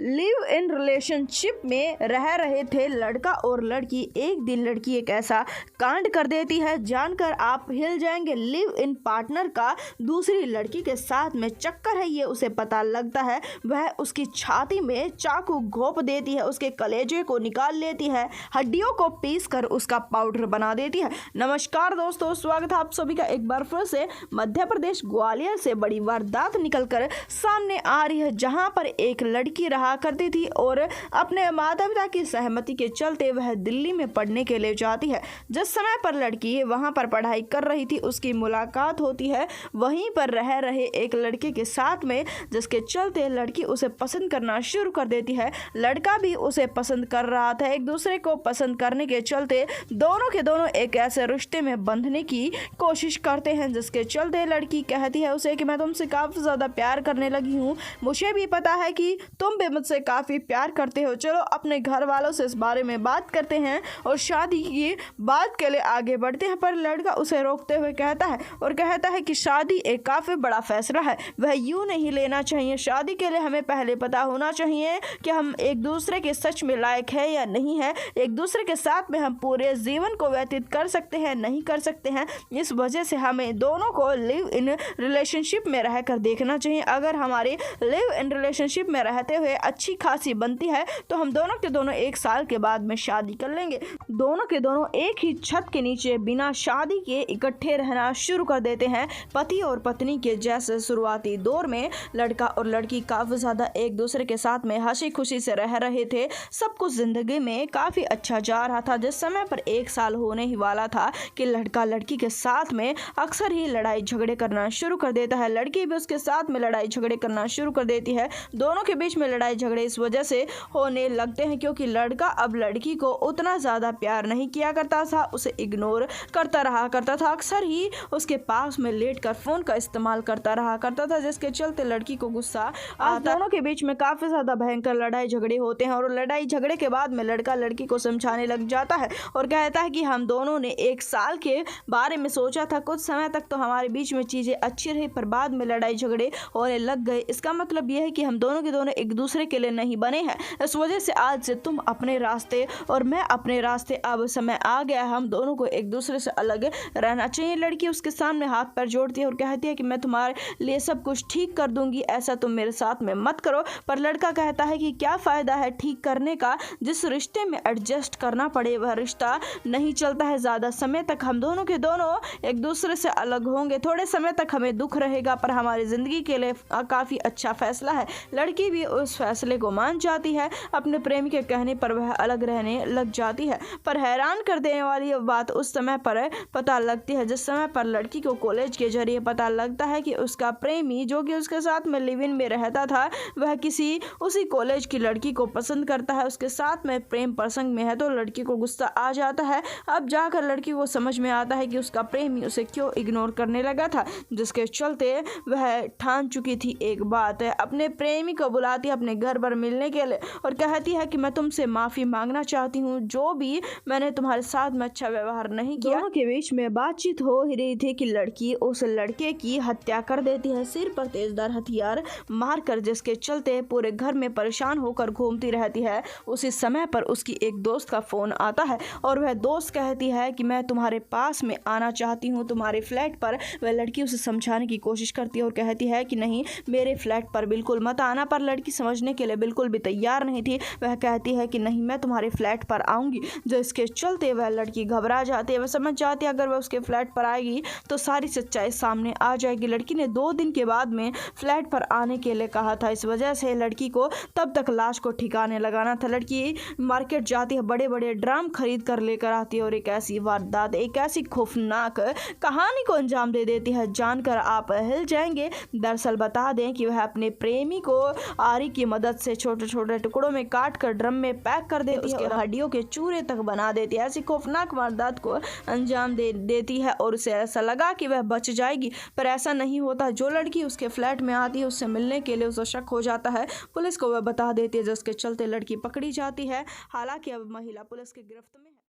Live in relationship में रह रहे थे लड़का और लड़की। एक दिन लड़की एक ऐसा कांड कर देती है जानकर आप हिल जाएंगे। लिव इन पार्टनर का दूसरी लड़की के साथ में चक्कर है, ये उसे पता लगता है। वह उसकी छाती में चाकू घोंप देती है, उसके कलेजे को निकाल लेती है, हड्डियों को पीस कर उसका पाउडर बना देती है। नमस्कार दोस्तों, स्वागत है आप सभी का एक बार फिर से। मध्य प्रदेश ग्वालियर से बड़ी वारदात निकलकर सामने आ रही है, जहां पर एक लड़की रहा करती थी और अपने माता पिता की सहमति के चलते वह दिल्ली में पढ़ने के लिए जाती है। जिस समय पर लड़की वहां पर पढ़ाई कर रही थी, उसकी मुलाकात होती है वहीं पर रह रहे एक लड़के के साथ में, जिसके चलते लड़की उसे पसंद करना शुरू कर देती है। लड़का भी उसे पसंद कर रहा था। एक दूसरे को पसंद करने के चलते दोनों के दोनों एक ऐसे रिश्ते में बंधने की कोशिश करते हैं, जिसके चलते लड़की कहती है उसे कि मैं तुमसे काफ़ी ज़्यादा प्यार करने लगी हूँ, मुझे भी पता है कि तुम भी मुझसे काफ़ी प्यार करते हो, चलो अपने घर वालों से इस बारे में बात करते हैं और शादी की बात के लिए आगे बढ़ते हैं। पर लड़का उसे रोकते हुए कहता है कि शादी एक काफ़ी बड़ा फैसला है, वह यूँ नहीं लेना चाहिए। शादी के लिए हमें पहले पता होना चाहिए कि हम एक दूसरे के सच में लायक है या नहीं है, एक दूसरे के साथ में हम पूरे जीवन को व्यतीत कर सकते हैं नहीं कर सकते हैं। इस वजह से हमें दोनों को लिव इन रिलेशनशिप में रहकर देखना चाहिए। अगर हमारी लिव इन रिलेशनशिप में रहते हुए अच्छी खासी बनती है तो हम दोनों के दोनों 1 साल के बाद में शादी कर लेंगे। दोनों के दोनों एक ही छत के नीचे बिना शादी के इकट्ठे रहना शुरू कर देते हैं। पति और पत्नी के जैसे शुरुआती दौर में लड़का और लड़की काफ़ी ज़्यादा एक दूसरे के साथ में हंसी खुशी से रह रहे थे। सब कुछ जिंदगी में काफ़ी अच्छा जा रहा था। जिस समय पर 1 साल होने ही वाला था कि लड़का लड़की के साथ में अक्सर ही लड़ाई झगड़े करना शुरू कर देता है। लड़की भी उसके साथ में लड़ाई झगड़े करना शुरू कर देती है। दोनों के बीच में लड़ाई झगड़े इस वजह से होने लगते हैं क्योंकि लड़का अब लड़की को उतना ज़्यादा प्यार नहीं किया करता था, उसे इग्नोर करता रहा करता था, अक्सर ही उसके पास में लेटकर फ़ोन का इस्तेमाल करता रहा करता था, जिसके चलते लड़की को गुस्सा आता। दोनों के बीच में काफ़ी ज़्यादा भयंकर लड़ाई झगड़े होते हैं और लड़ाई झगड़े के बाद में लड़का लड़की को समझाने लग जाता है और कहता है कि हम दोनों ने 1 साल के बारे में सोचा था, कुछ समय तक तो हमारे बीच में चीज़ें अच्छी रही पर बाद में लड़ाई झगड़े होने लग गए। इसका मतलब यह है कि हम दोनों के दोनों एक दूसरे के लिए नहीं बने हैं। इस वजह से आज से तुम अपने रास्ते और मैं अपने रास्ते, अब समय आ गया हम दोनों को एक दूसरे से अलग रहना चाहिए। लड़की उसके सामने हाथ पैर जोड़ती है और कहती है कि मैं तुम्हारे लिए सब कुछ ठीक कर दूंगी, ऐसा तुम मेरे साथ में मत करो। पर लड़का कहता है कि क्या फ़ायदा है ठीक करने का, जिस रिश्ते में एडजस्ट करना पड़े वह रिश्ता नहीं चलता है। ज़्यादा समय तक हम दोनों के दोनों एक दूसरे से अलग होंगे, थोड़े समय तक हमें दुख रहेगा पर हमारी ज़िंदगी के लिए काफ़ी अच्छा फैसला है। लड़की भी उस फैसले को मान जाती है। अपने प्रेमी के कहने पर वह अलग रहने लग जाती है। पर हैरान कर देने वाली बात उस समय पर पता लगती है जिस समय पर लड़की को कॉलेज के जरिए पता लगता है कि उसका प्रेमी जो कि उसके साथ में लिव इन में रहता था वह किसी उसी कॉलेज की लड़की को पसंद करता है, उसके साथ में प्रेम प्रसंग में है। तो लड़की को गुस्सा आ जाता है। अब जाकर लड़की को समझ में आता है कि उसका प्रेमी उसे क्यों इग्नोर करने लगा था, जिसके चलते वह ठान चुकी थी एक बात है। अपने प्रेमी को बुलाती है अपने घर पर मिलने के लिए और कहती है कि मैं तुमसे माफ़ी मांगना चाहती हूँ, जो भी मैंने तुम्हारे साथ में अच्छा व्यवहार नहीं किया। दोनों के बीच में बातचीत हो ही रही थी कि लड़की उस लड़के की हत्या कर देती है, सिर पर तेजदार हथियार मारकर, जिसके चलते पूरे घर में परेशान होकर घूमती रहती है। उसी समय पर उसकी एक दोस्त का फ़ोन आता है और वह दोस्त कहती है कि मैं तुम्हारे पास में आना चाहती हूँ, तुम्हारे फ्लैट पर। वह लड़की उसे समझाने की कोशिश करती है और कहती है कि नहीं, मेरे फ्लैट पर बिल्कुल मत आना। पर लड़की समझने के लिए बिल्कुल भी तैयार नहीं थी। वह कहती है कि नहीं, मैं तुम्हारे फ्लैट पर आऊँगी, जो इसके चलते वह लड़की घबरा जाती है। वह समझ जाती है अगर वह उसके फ्लैट पर आएगी तो सारी सच्चाई सामने आ जाएगी। लड़की ने 2 दिन के बाद में फ्लैट पर आने के लिए कहा था, इस वजह से लड़की को तब तक लाश को ठिकाने लगाना था। लड़की मार्केट जाती है, बड़े बड़े ड्राम खरीद कर लेकर आती है और एक ऐसी वारदात, एक ऐसी खौफनाक कहानी को अंजाम दे देती है जानकर आप हिल जाएंगे। दरअसल बता दें कि वह अपने प्रेमी को आरी की मदद से छोटे छोटे टुकड़ों में काट कर ड्रम में पैक कर देती है और हड्डियों के चूरे तक बना देती है। ऐसी खौफनाक वारदात को अंजाम देती है और उसे ऐसा लगा कि वह बच जाएगी, पर ऐसा नहीं होता। जो लड़की उसके फ्लैट में आती है उससे मिलने के लिए उसे शक हो जाता है। पुलिस को वह बता देती है, जिसके चलते लड़की पकड़ी जाती है। हालांकि अब महिला पुलिस की गिरफ्त में है।